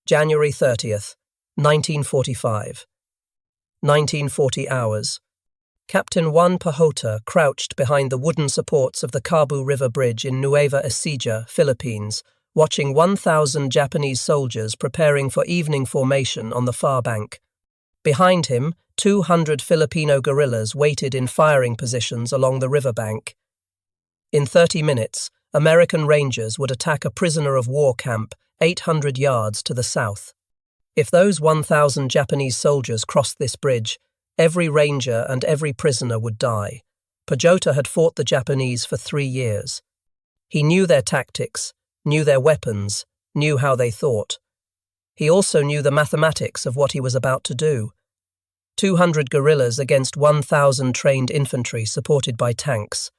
January 30th, 1945. 1940 hours. Captain Juan Pajota crouched behind the wooden supports of the Cabo River Bridge in WWII Philippines, watching 1,000 Japanese soldiers preparing for evening formation on the far bank. Behind him, 200 Filipino guerrillas waited in firing positions along the riverbank. In 30 minutes, American Rangers would attack a prisoner of war camp 800 yards to the south. If those 1,000 Japanese soldiers crossed this bridge, every Ranger and every prisoner would die. Pajota had fought the Japanese for 3 years. He knew their tactics, knew their weapons, knew how they thought. He also knew the mathematics of what he was about to do. 200 guerrillas against 1,000 trained infantry supported by tanks.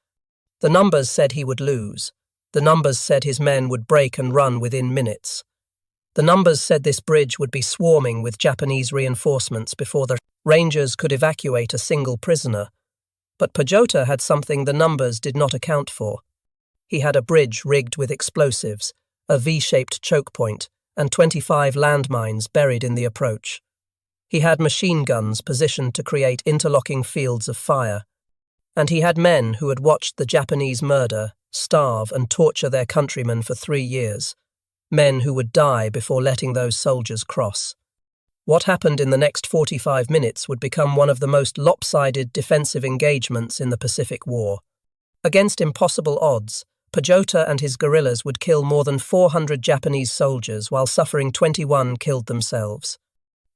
The numbers said he would lose. The numbers said his men would break and run within minutes. The numbers said this bridge would be swarming with Japanese reinforcements before the Rangers could evacuate a single prisoner. But Pajota had something the numbers did not account for. He had a bridge rigged with explosives, a V-shaped choke point, and 25 landmines buried in the approach. He had machine guns positioned to create interlocking fields of fire. And he had men who had watched the Japanese murder, starve and torture their countrymen for 3 years. Men who would die before letting those soldiers cross. What happened in the next 45 minutes would become one of the most lopsided defensive engagements in the Pacific War. Against impossible odds, Pajota and his guerrillas would kill more than 400 Japanese soldiers while suffering 21 killed themselves.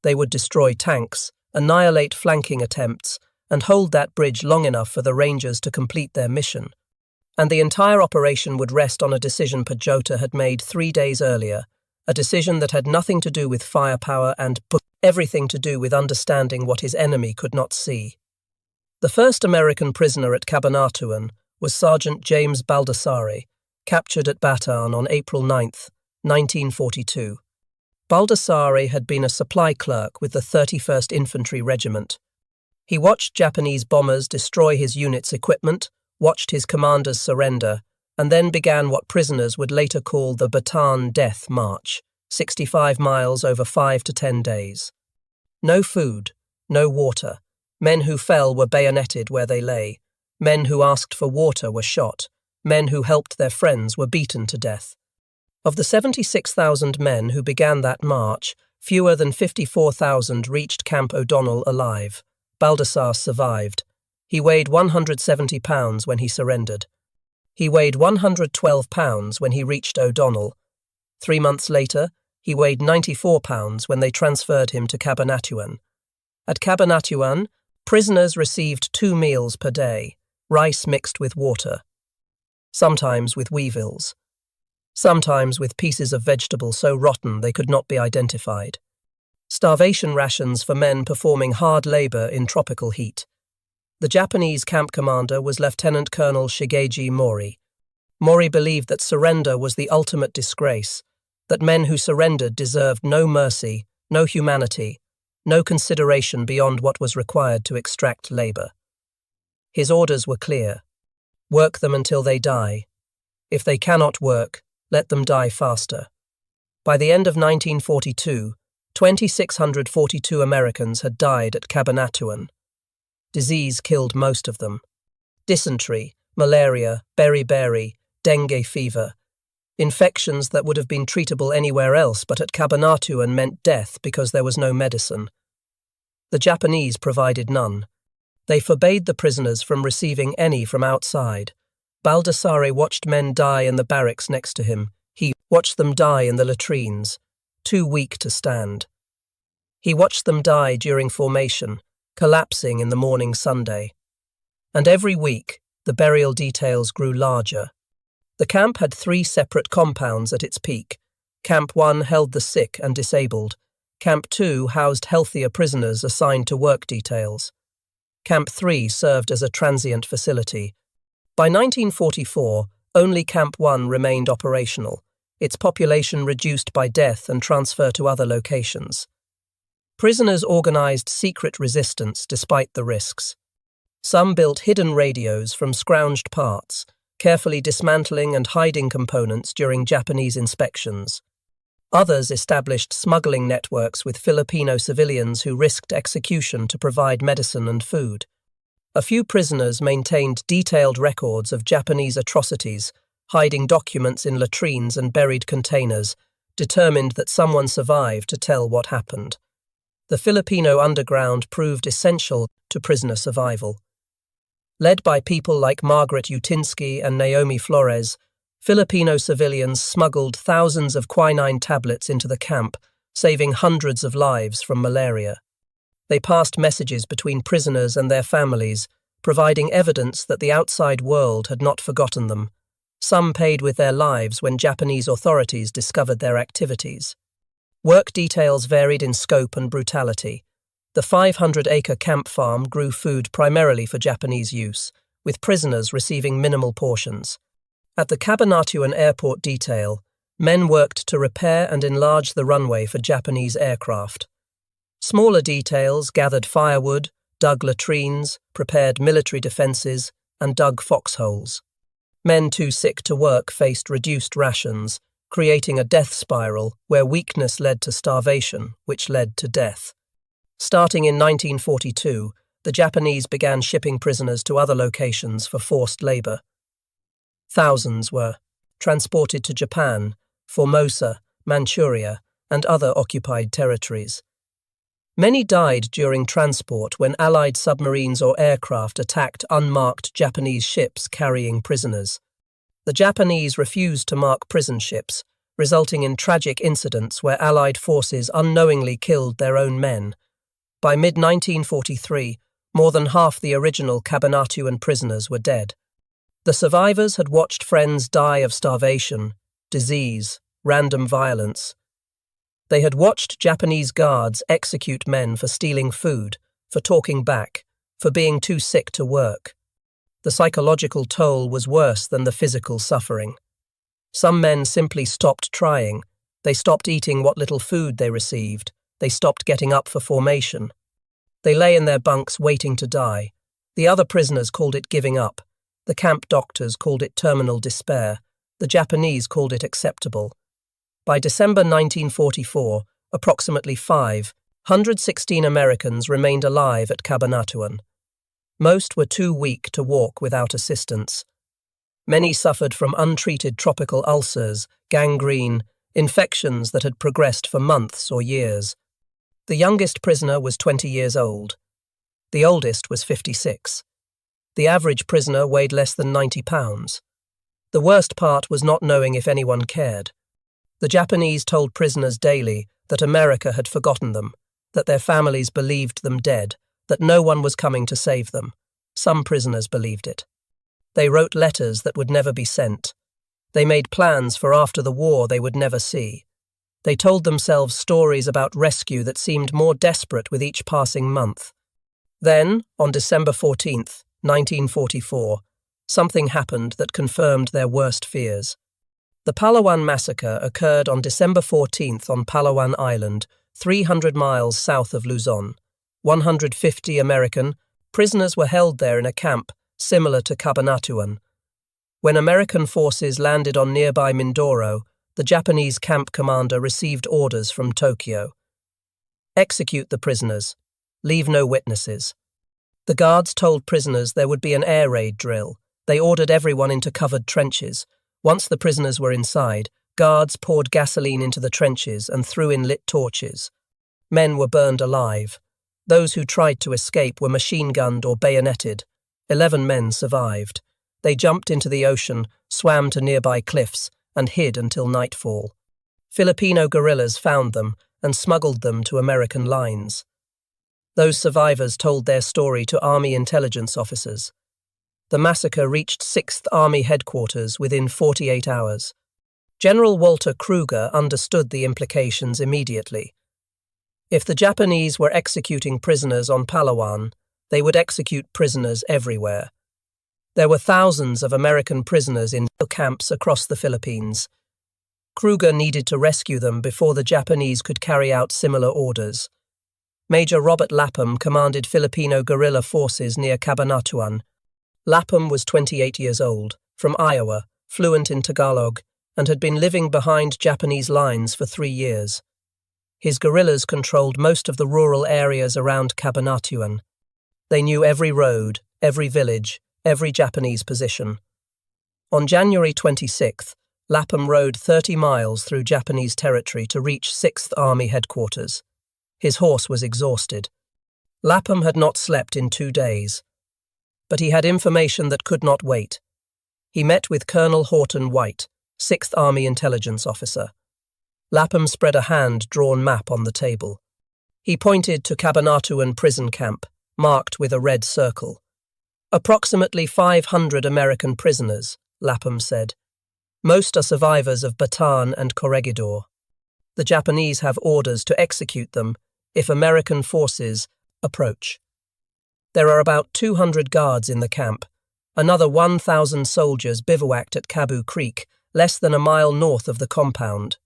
They would destroy tanks, annihilate flanking attempts, and hold that bridge long enough for the Rangers to complete their mission. And the entire operation would rest on a decision Pajota had made 3 days earlier, a decision that had nothing to do with firepower and everything to do with understanding what his enemy could not see. The first American prisoner at Cabanatuan was Sergeant James Baldassare, captured at Bataan on April 9, 1942. Baldassare had been a supply clerk with the 31st Infantry Regiment. He watched Japanese bombers destroy his unit's equipment, watched his commanders surrender, and then began what prisoners would later call the Bataan Death March, 65 miles over 5 to 10 days. No food, no water. Men who fell were bayoneted where they lay. Men who asked for water were shot. Men who helped their friends were beaten to death. Of the 76,000 men who began that march, fewer than 54,000 reached Camp O'Donnell alive. Baldassare survived. He weighed 170 pounds when he surrendered. He weighed 112 pounds when he reached O'Donnell. 3 months later, he weighed 94 pounds when they transferred him to Cabanatuan. At Cabanatuan, prisoners received 2 meals per day, rice mixed with water. Sometimes with weevils. Sometimes with pieces of vegetable so rotten they could not be identified. Starvation rations for men performing hard labor in tropical heat. The Japanese camp commander was Lieutenant Colonel Shigeji Mori. Mori believed that surrender was the ultimate disgrace, that men who surrendered deserved no mercy, no humanity, no consideration beyond what was required to extract labor. His orders were clear. Work them until they die. If they cannot work, let them die faster. By the end of 1942, 2,642 Americans had died at Cabanatuan. Disease killed most of them. Dysentery, malaria, beriberi, dengue fever. Infections that would have been treatable anywhere else but at Cabanatuan meant death because there was no medicine. The Japanese provided none. They forbade the prisoners from receiving any from outside. Baldassare watched men die in the barracks next to him. He watched them die in the latrines, too weak to stand. He watched them die during formation, collapsing in the morning Sunday. And every week, the burial details grew larger. The camp had 3 separate compounds at its peak. Camp 1 held the sick and disabled. Camp 2 housed healthier prisoners assigned to work details. Camp 3 served as a transient facility. By 1944, only Camp 1 remained operational, its population reduced by death and transfer to other locations. Prisoners organized secret resistance despite the risks. Some built hidden radios from scrounged parts, carefully dismantling and hiding components during Japanese inspections. Others established smuggling networks with Filipino civilians who risked execution to provide medicine and food. A few prisoners maintained detailed records of Japanese atrocities, hiding documents in latrines and buried containers, determined that someone survived to tell what happened. The Filipino underground proved essential to prisoner survival. Led by people like Margaret Utinsky and Naomi Flores, Filipino civilians smuggled thousands of quinine tablets into the camp, saving hundreds of lives from malaria. They passed messages between prisoners and their families, providing evidence that the outside world had not forgotten them. Some paid with their lives when Japanese authorities discovered their activities. Work details varied in scope and brutality. The 500-acre camp farm grew food primarily for Japanese use, with prisoners receiving minimal portions. At the Cabanatuan Airport detail, men worked to repair and enlarge the runway for Japanese aircraft. Smaller details gathered firewood, dug latrines, prepared military defences, and dug foxholes. Men too sick to work faced reduced rations, creating a death spiral where weakness led to starvation, which led to death. Starting in 1942, the Japanese began shipping prisoners to other locations for forced labour. Thousands were transported to Japan, Formosa, Manchuria, and other occupied territories. Many died during transport when Allied submarines or aircraft attacked unmarked Japanese ships carrying prisoners. The Japanese refused to mark prison ships, resulting in tragic incidents where Allied forces unknowingly killed their own men. By mid-1943, more than half the original Cabanatuan prisoners were dead. The survivors had watched friends die of starvation, disease, random violence. They had watched Japanese guards execute men for stealing food, for talking back, for being too sick to work. The psychological toll was worse than the physical suffering. Some men simply stopped trying. They stopped eating what little food they received. They stopped getting up for formation. They lay in their bunks waiting to die. The other prisoners called it giving up. The camp doctors called it terminal despair. The Japanese called it acceptable. By December 1944, approximately 516 Americans remained alive at Cabanatuan. Most were too weak to walk without assistance. Many suffered from untreated tropical ulcers, gangrene, infections that had progressed for months or years. The youngest prisoner was 20 years old. The oldest was 56. The average prisoner weighed less than 90 pounds. The worst part was not knowing if anyone cared. The Japanese told prisoners daily that America had forgotten them, that their families believed them dead, that no one was coming to save them. Some prisoners believed it. They wrote letters that would never be sent. They made plans for after the war they would never see. They told themselves stories about rescue that seemed more desperate with each passing month. Then, on December 14th, 1944, something happened that confirmed their worst fears. The Palawan massacre occurred on December 14th on Palawan Island, 300 miles south of Luzon. 150 American prisoners were held there in a camp similar to Cabanatuan. When American forces landed on nearby Mindoro, the Japanese camp commander received orders from Tokyo. Execute the prisoners. Leave no witnesses. The guards told prisoners there would be an air raid drill. They ordered everyone into covered trenches. Once the prisoners were inside, guards poured gasoline into the trenches and threw in lit torches. Men were burned alive. Those who tried to escape were machine-gunned or bayoneted. 11 men survived. They jumped into the ocean, swam to nearby cliffs, and hid until nightfall. Filipino guerrillas found them and smuggled them to American lines. Those survivors told their story to Army intelligence officers. The massacre reached 6th Army headquarters within 48 hours. General Walter Kruger understood the implications immediately. If the Japanese were executing prisoners on Palawan, they would execute prisoners everywhere. There were thousands of American prisoners in camps across the Philippines. Kruger needed to rescue them before the Japanese could carry out similar orders. Major Robert Lapham commanded Filipino guerrilla forces near Cabanatuan. Lapham was 28 years old, from Iowa, fluent in Tagalog, and had been living behind Japanese lines for 3 years. His guerrillas controlled most of the rural areas around Cabanatuan. They knew every road, every village, every Japanese position. On January 26th, Lapham rode 30 miles through Japanese territory to reach 6th Army headquarters. His horse was exhausted. Lapham had not slept in 2 days. But he had information that could not wait. He met with Colonel Horton White, 6th Army intelligence officer. Lapham spread a hand-drawn map on the table. He pointed to Cabanatuan prison camp, marked with a red circle. Approximately 500 American prisoners, Lapham said. Most are survivors of Bataan and Corregidor. The Japanese have orders to execute them if American forces approach. There are about 200 guards in the camp. Another 1,000 soldiers bivouacked at Cabu Creek, less than a mile north of the compound.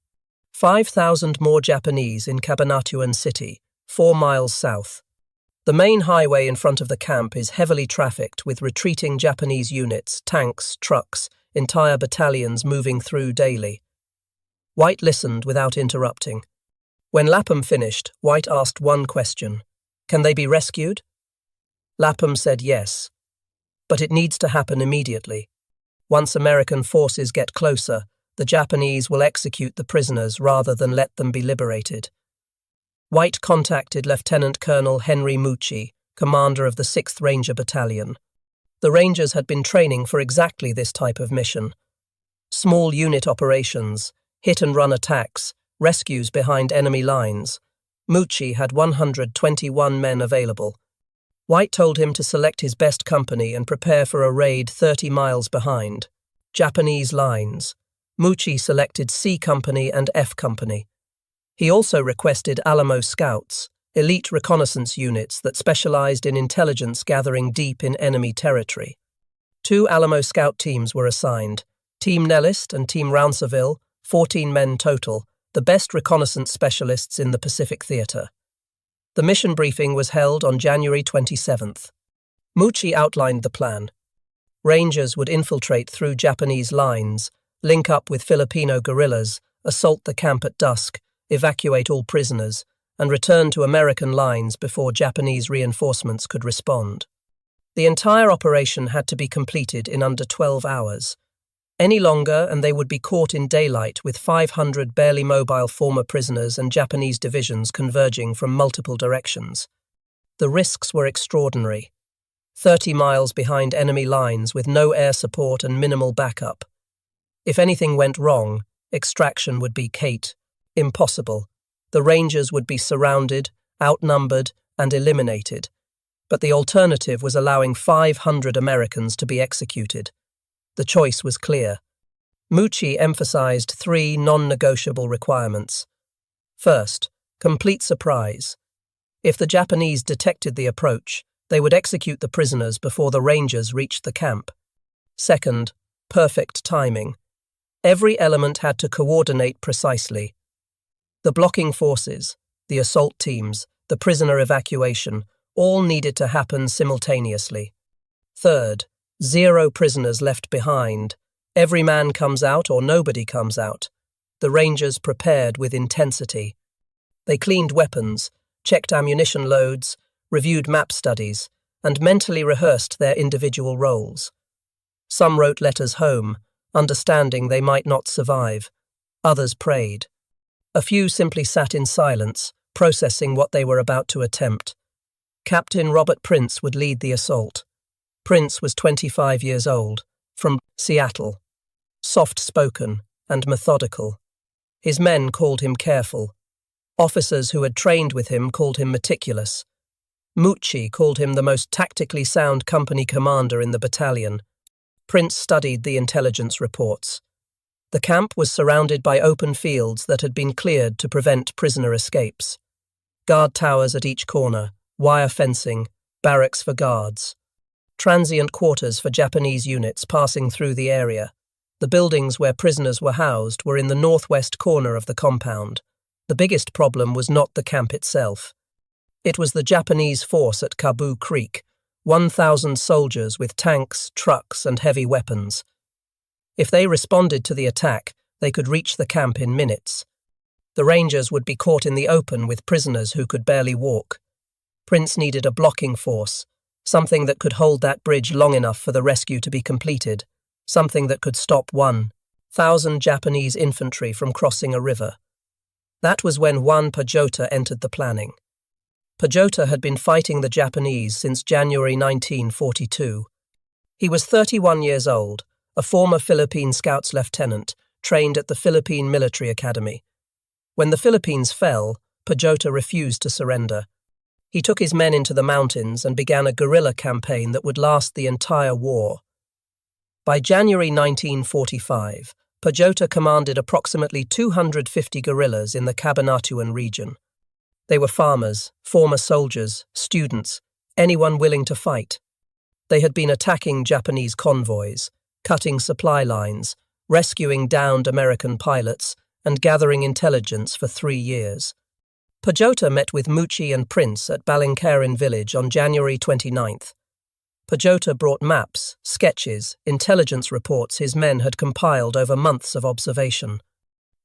5,000 more Japanese in Cabanatuan City, 4 miles south. The main highway in front of the camp is heavily trafficked with retreating Japanese units, tanks, trucks, entire battalions moving through daily. White listened without interrupting. When Lapham finished, White asked one question. Can they be rescued? Lapham said yes. But it needs to happen immediately. Once American forces get closer, the Japanese will execute the prisoners rather than let them be liberated. White contacted Lieutenant Colonel Henry Mucci, commander of the 6th Ranger Battalion. The Rangers had been training for exactly this type of mission. Small unit operations, hit-and-run attacks, rescues behind enemy lines. Mucci had 121 men available. White told him to select his best company and prepare for a raid 30 miles behind. Japanese lines. Mucci selected C Company and F Company. He also requested Alamo Scouts, elite reconnaissance units that specialized in intelligence gathering deep in enemy territory. 2 Alamo Scout teams were assigned, Team Nellist and Team Rounceville, 14 men total, the best reconnaissance specialists in the Pacific Theater. The mission briefing was held on January 27th. Mucci outlined the plan. Rangers would infiltrate through Japanese lines, link up with Filipino guerrillas, assault the camp at dusk, evacuate all prisoners, and return to American lines before Japanese reinforcements could respond. The entire operation had to be completed in under 12 hours. Any longer and they would be caught in daylight with 500 barely mobile former prisoners and Japanese divisions converging from multiple directions. The risks were extraordinary. 30 miles behind enemy lines with no air support and minimal backup. If anything went wrong, extraction would be impossible. The Rangers would be surrounded, outnumbered, and eliminated. But the alternative was allowing 500 Americans to be executed. The choice was clear. Mucci emphasized 3 non-negotiable requirements. First, complete surprise. If the Japanese detected the approach, they would execute the prisoners before the Rangers reached the camp. Second, perfect timing. Every element had to coordinate precisely. The blocking forces, the assault teams, the prisoner evacuation, all needed to happen simultaneously. Third, 0 prisoners left behind. Every man comes out or nobody comes out. The Rangers prepared with intensity. They cleaned weapons, checked ammunition loads, reviewed map studies, and mentally rehearsed their individual roles. Some wrote letters home, understanding they might not survive. Others prayed. A few simply sat in silence, processing what they were about to attempt. Captain Robert Prince would lead the assault. Prince was 25 years old, from Seattle. Soft-spoken and methodical. His men called him careful. Officers who had trained with him called him meticulous. Mucci called him the most tactically sound company commander in the battalion. Prince studied the intelligence reports. The camp was surrounded by open fields that had been cleared to prevent prisoner escapes. Guard towers at each corner, wire fencing, barracks for guards. Transient quarters for Japanese units passing through the area. The buildings where prisoners were housed were in the northwest corner of the compound. The biggest problem was not the camp itself. It was the Japanese force at Cabu Creek, 1,000 soldiers with tanks, trucks, and heavy weapons. If they responded to the attack, they could reach the camp in minutes. The Rangers would be caught in the open with prisoners who could barely walk. Prince needed a blocking force, something that could hold that bridge long enough for the rescue to be completed, something that could stop 1,000 Japanese infantry from crossing a river. That was when Juan Pajota entered the planning. Pajota had been fighting the Japanese since January 1942. He was 31 years old, a former Philippine Scouts lieutenant, trained at the Philippine Military Academy. When the Philippines fell, Pajota refused to surrender. He took his men into the mountains and began a guerrilla campaign that would last the entire war. By January 1945, Pajota commanded approximately 250 guerrillas in the Cabanatuan region. They were farmers, former soldiers, students, anyone willing to fight. They had been attacking Japanese convoys, cutting supply lines, rescuing downed American pilots, and gathering intelligence for 3 years. Pajota met with Mucci and Prince at Balangcarin village on January 29th. Pajota brought maps, sketches, intelligence reports his men had compiled over months of observation.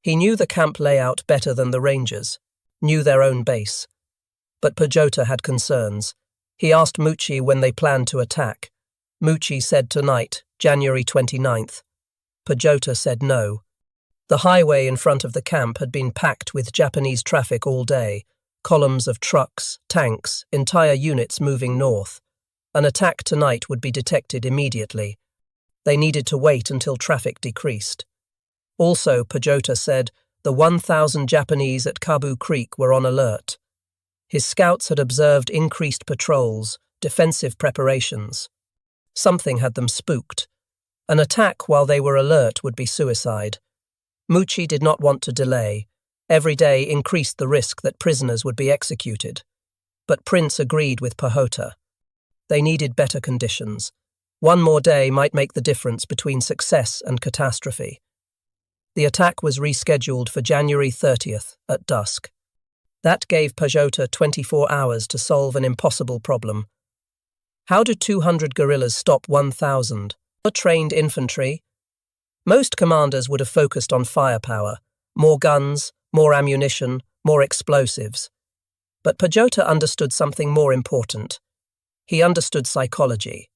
He knew the camp layout better than the Rangers, knew their own base. But Pajota had concerns. He asked Mucci when they planned to attack. Mucci said tonight, January 29th. Pajota said no. The highway in front of the camp had been packed with Japanese traffic all day, columns of trucks, tanks, entire units moving north. An attack tonight would be detected immediately. They needed to wait until traffic decreased. Also, Pajota said, the 1,000 Japanese at Kabu Creek were on alert. His scouts had observed increased patrols, defensive preparations. Something had them spooked. An attack while they were alert would be suicide. Mucci did not want to delay. Every day increased the risk that prisoners would be executed. But Prince agreed with Pajota. They needed better conditions. One more day might make the difference between success and catastrophe. The attack was rescheduled for January 30th at dusk. That gave Pajota 24 hours to solve an impossible problem. How do 200 guerrillas stop 1,000? Trained infantry? Most commanders would have focused on firepower, more guns, more ammunition, more explosives. But Pajota understood something more important. He understood psychology.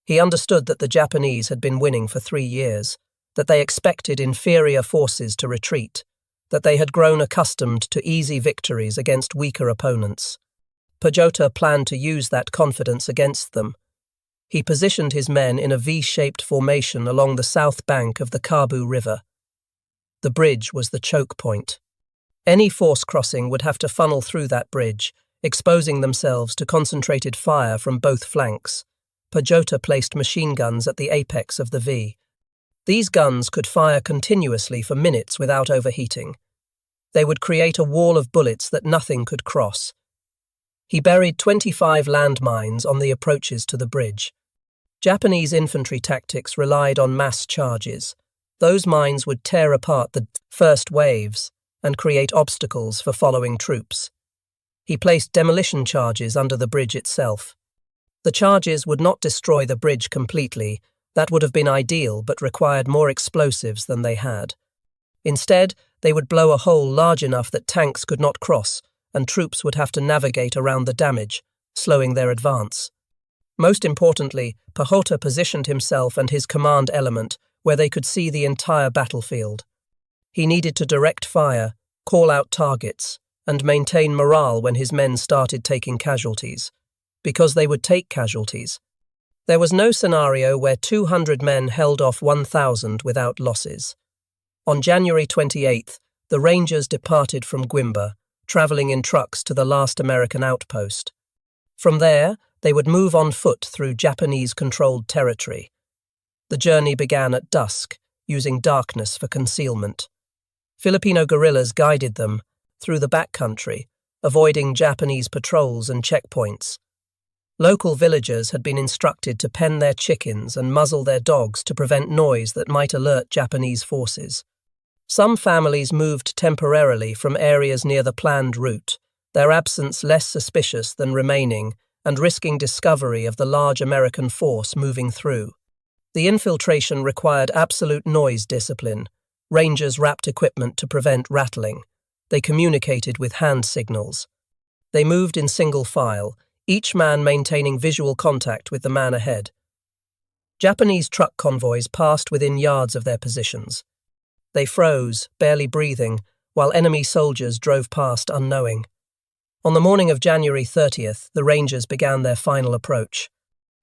He understood that the Japanese had been winning for 3 years, that they expected inferior forces to retreat, that they had grown accustomed to easy victories against weaker opponents. Pajota planned to use that confidence against them. He positioned his men in a V-shaped formation along the south bank of the Kabu River. The bridge was the choke point. Any force crossing would have to funnel through that bridge, exposing themselves to concentrated fire from both flanks. Pajota placed machine guns at the apex of the V. These guns could fire continuously for minutes without overheating. They would create a wall of bullets that nothing could cross. He buried 25 landmines on the approaches to the bridge. Japanese infantry tactics relied on mass charges. Those mines would tear apart the first waves and create obstacles for following troops. He placed demolition charges under the bridge itself. The charges would not destroy the bridge completely. That would have been ideal, but required more explosives than they had. Instead, they would blow a hole large enough that tanks could not cross, and troops would have to navigate around the damage, slowing their advance. Most importantly, Pajota positioned himself and his command element where they could see the entire battlefield. He needed to direct fire, call out targets, and maintain morale when his men started taking casualties, because they would take casualties. There was no scenario where 200 men held off 1,000 without losses. On January 28th, the Rangers departed from Guimba, travelling in trucks to the last American outpost. From there, they would move on foot through Japanese-controlled territory. The journey began at dusk, using darkness for concealment. Filipino guerrillas guided them through the backcountry, avoiding Japanese patrols and checkpoints. Local villagers had been instructed to pen their chickens and muzzle their dogs to prevent noise that might alert Japanese forces. Some families moved temporarily from areas near the planned route, their absence less suspicious than remaining and risking discovery of the large American force moving through. The infiltration required absolute noise discipline. Rangers wrapped equipment to prevent rattling. They communicated with hand signals. They moved in single file, each man maintaining visual contact with the man ahead. Japanese truck convoys passed within yards of their positions. They froze, barely breathing, while enemy soldiers drove past unknowing. On the morning of January 30th, the Rangers began their final approach.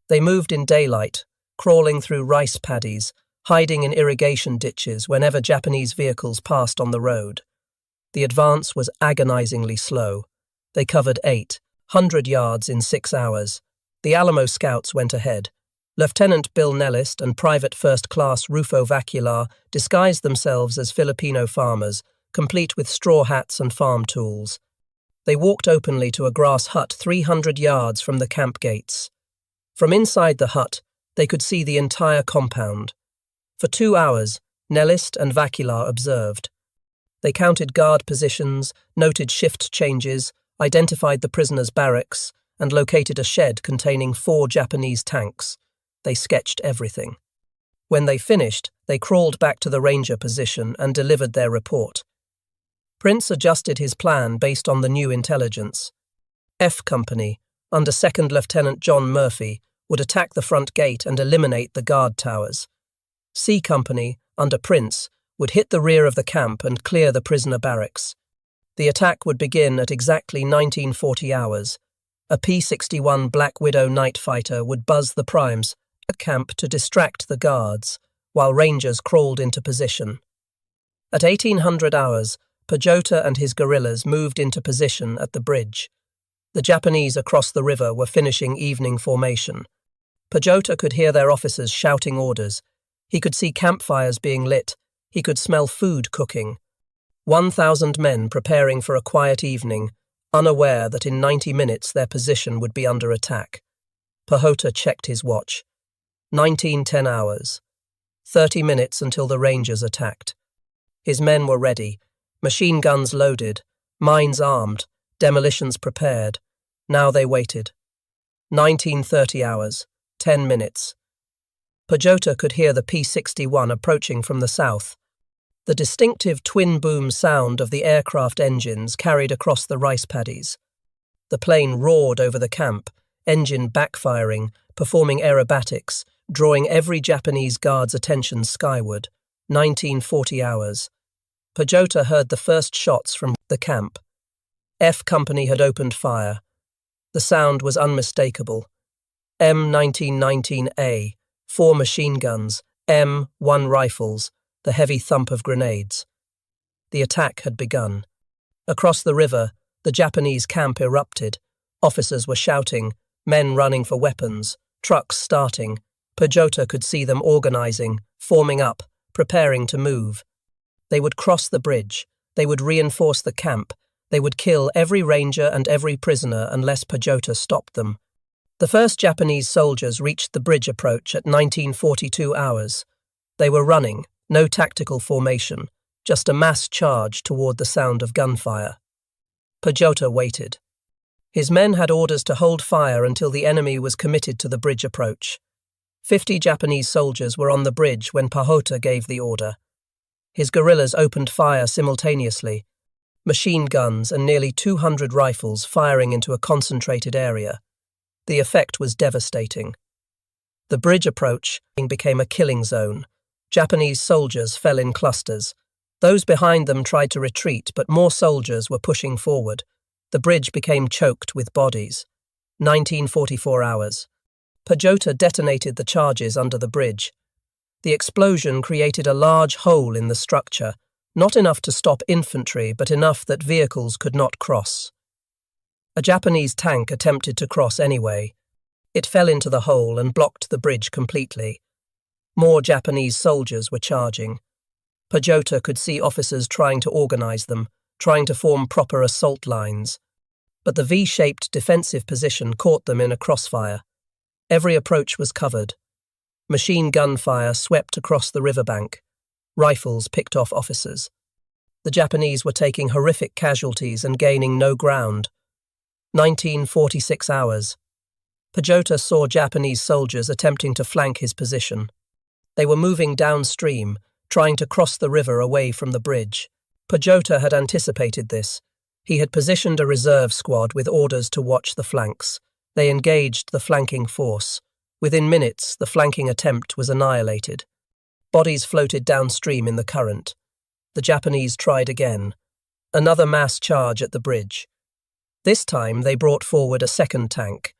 They moved in daylight, crawling through rice paddies, hiding in irrigation ditches whenever Japanese vehicles passed on the road. The advance was agonizingly slow. They covered 800 yards in 6 hours. The Alamo Scouts went ahead. Lieutenant Bill Nellist and Private First Class Rufo Vacular disguised themselves as Filipino farmers, complete with straw hats and farm tools. They walked openly to a grass hut 300 yards from the camp gates. From inside the hut, they could see the entire compound. For 2 hours, Nellist and Vacular observed. They counted guard positions, noted shift changes, identified the prisoners' barracks, and located a shed containing 4 Japanese tanks. They sketched everything. When they finished, they crawled back to the Ranger position and delivered their report. Prince adjusted his plan based on the new intelligence. F Company, under 2nd Lieutenant John Murphy, would attack the front gate and eliminate the guard towers. C Company, under Prince, would hit the rear of the camp and clear the prisoner barracks. The attack would begin at exactly 1940 hours. A P-61 Black Widow night fighter would buzz the primes at camp to distract the guards, while Rangers crawled into position. At 1800 hours, Pajota and his guerrillas moved into position at the bridge. The Japanese across the river were finishing evening formation. Pajota could hear their officers shouting orders. He could see campfires being lit. He could smell food cooking. 1,000 men preparing for a quiet evening, unaware that in 90 minutes their position would be under attack. Pajota checked his watch. 1910 hours. 30 minutes until the Rangers attacked. His men were ready, machine guns loaded, mines armed, demolitions prepared. Now they waited. 1930 hours. 10 minutes. Pajota could hear the P-61 approaching from the south. The distinctive twin-boom sound of the aircraft engines carried across the rice paddies. The plane roared over the camp, engine backfiring, performing aerobatics, drawing every Japanese guard's attention skyward. 1940 hours. Pajota heard the first shots from the camp. F Company had opened fire. The sound was unmistakable. M1919A, 4 machine guns, M1 rifles, the heavy thump of grenades. The attack had begun. Across the river, the Japanese camp erupted. Officers were shouting, men running for weapons, trucks starting. Pajota could see them organizing, forming up, preparing to move. They would cross the bridge. They would reinforce the camp. They would kill every ranger and every prisoner unless Pajota stopped them. The first Japanese soldiers reached the bridge approach at 1942 hours. They were running, no tactical formation, just a mass charge toward the sound of gunfire. Pajota waited. His men had orders to hold fire until the enemy was committed to the bridge approach. 50 Japanese soldiers were on the bridge when Pajota gave the order. His guerrillas opened fire simultaneously, machine guns and nearly 200 rifles firing into a concentrated area. The effect was devastating. The bridge approach became a killing zone. Japanese soldiers fell in clusters. Those behind them tried to retreat, but more soldiers were pushing forward. The bridge became choked with bodies. 1944 hours. Pajota detonated the charges under the bridge. The explosion created a large hole in the structure, not enough to stop infantry, but enough that vehicles could not cross. A Japanese tank attempted to cross anyway. It fell into the hole and blocked the bridge completely. More Japanese soldiers were charging. Pajota could see officers trying to organize them, trying to form proper assault lines. But the V-shaped defensive position caught them in a crossfire. Every approach was covered. Machine gun fire swept across the riverbank. Rifles picked off officers. The Japanese were taking horrific casualties and gaining no ground. 1946 hours. Pajota saw Japanese soldiers attempting to flank his position. They were moving downstream, trying to cross the river away from the bridge. Pajota had anticipated this. He had positioned a reserve squad with orders to watch the flanks. They engaged the flanking force. Within minutes, the flanking attempt was annihilated. Bodies floated downstream in the current. The Japanese tried again. Another mass charge at the bridge. This time, they brought forward a second tank.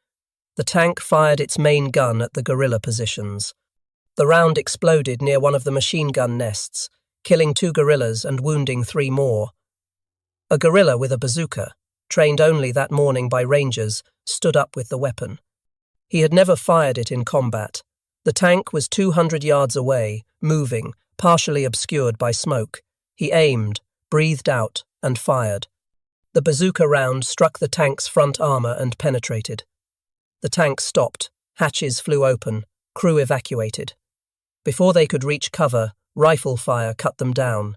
The tank fired its main gun at the guerrilla positions. The round exploded near one of the machine gun nests, killing 2 guerrillas and wounding 3 more. A guerrilla with a bazooka, trained only that morning by Rangers, stood up with the weapon. He had never fired it in combat. The tank was 200 yards away, moving, partially obscured by smoke. He aimed, breathed out, and fired. The bazooka round struck the tank's front armor and penetrated. The tank stopped, hatches flew open, crew evacuated. Before they could reach cover, rifle fire cut them down.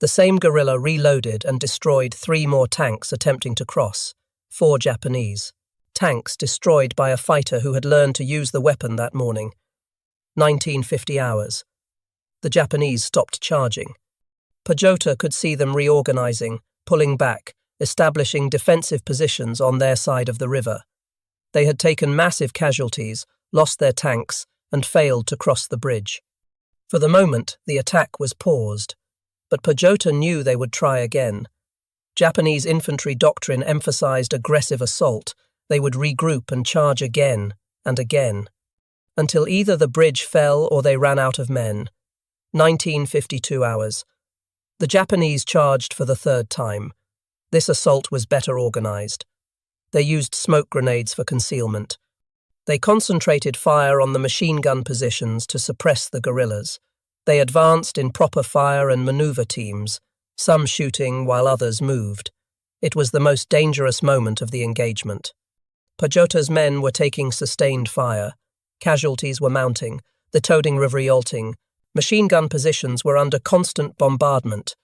The same guerrilla reloaded and destroyed 3 more tanks attempting to cross, 4 Japanese. Tanks destroyed by a fighter who had learned to use the weapon that morning. 1950 hours. The Japanese stopped charging. Pajota could see them reorganizing, pulling back, establishing defensive positions on their side of the river. They had taken massive casualties, lost their tanks, and failed to cross the bridge. For the moment, the attack was paused, but Pajota knew they would try again. Japanese infantry doctrine emphasized aggressive assault. They would regroup and charge again and again, until either the bridge fell or they ran out of men. 1952 hours. The Japanese charged for the 3rd time. This assault was better organized. They used smoke grenades for concealment. They concentrated fire on the machine gun positions to suppress the guerrillas. They advanced in proper fire and maneuver teams, some shooting while others moved. It was the most dangerous moment of the engagement. Pajota's men were taking sustained fire. Casualties were mounting, the Toding River revolting. Machine gun positions were under constant bombardment.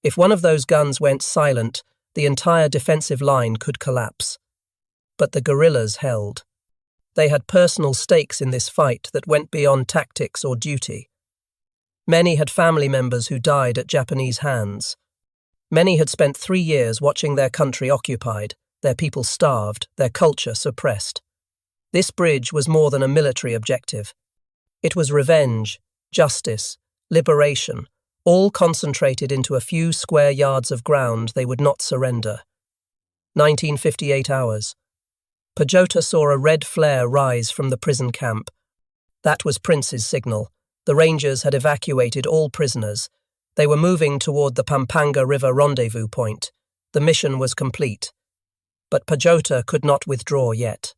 If one of those guns went silent, the entire defensive line could collapse. But the guerrillas held. They had personal stakes in this fight that went beyond tactics or duty. Many had family members who died at Japanese hands. Many had spent 3 years watching their country occupied, their people starved, their culture suppressed. This bridge was more than a military objective. It was revenge, justice, liberation, all concentrated into a few square yards of ground they would not surrender. 1958 hours. Pajota saw a red flare rise from the prison camp. That was Prince's signal. The Rangers had evacuated all prisoners. They were moving toward the Pampanga River rendezvous point. The mission was complete. But Pajota could not withdraw yet.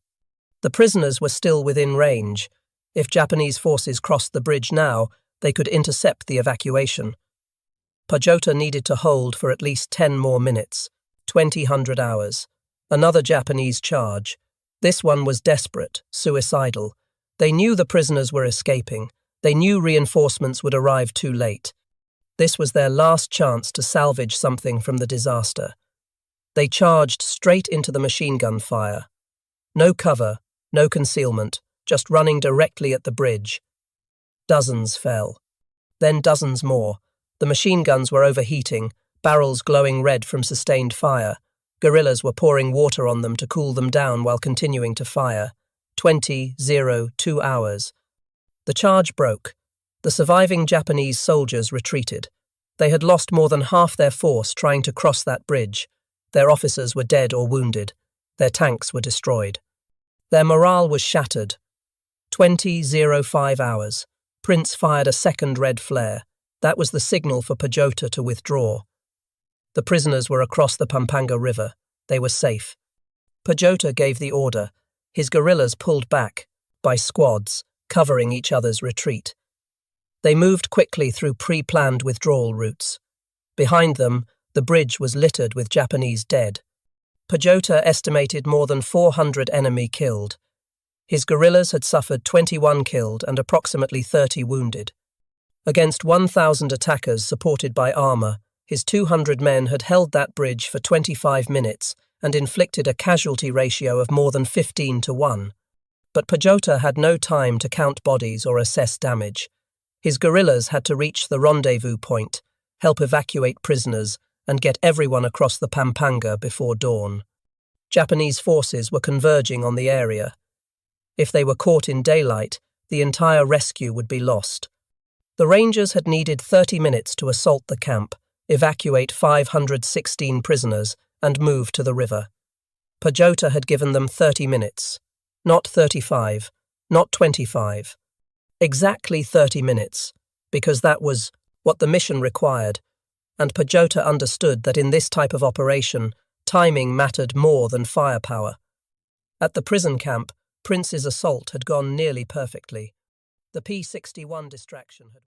The prisoners were still within range. If Japanese forces crossed the bridge now, they could intercept the evacuation. Pajota needed to hold for at least 10 more minutes, 20 hours. Another Japanese charge. This one was desperate, suicidal. They knew the prisoners were escaping. They knew reinforcements would arrive too late. This was their last chance to salvage something from the disaster. They charged straight into the machine gun fire. No cover, no concealment, just running directly at the bridge. Dozens fell. Then dozens more. The machine guns were overheating, barrels glowing red from sustained fire. Guerrillas were pouring water on them to cool them down while continuing to fire. 2 hours. The charge broke. The surviving Japanese soldiers retreated. They had lost more than half their force trying to cross that bridge. Their officers were dead or wounded. Their tanks were destroyed. Their morale was shattered. 20:05 hours. Prince fired a second red flare. That was the signal for Pajota to withdraw. The prisoners were across the Pampanga River. They were safe. Pajota gave the order. His guerrillas pulled back, by squads, covering each other's retreat. They moved quickly through pre-planned withdrawal routes. Behind them, the bridge was littered with Japanese dead. Pajota estimated more than 400 enemy killed. His guerrillas had suffered 21 killed and approximately 30 wounded. Against 1,000 attackers supported by armor, his 200 men had held that bridge for 25 minutes and inflicted a casualty ratio of more than 15 to 1. But Pajota had no time to count bodies or assess damage. His guerrillas had to reach the rendezvous point, help evacuate prisoners, and get everyone across the Pampanga before dawn. Japanese forces were converging on the area. If they were caught in daylight, the entire rescue would be lost. The Rangers had needed 30 minutes to assault the camp, evacuate 516 prisoners, and move to the river. Pajota had given them 30 minutes. Not 35, not 25. Exactly 30 minutes, because that was what the mission required, and Pajota understood that in this type of operation, timing mattered more than firepower. At the prison camp, Prince's assault had gone nearly perfectly. The P-61 distraction had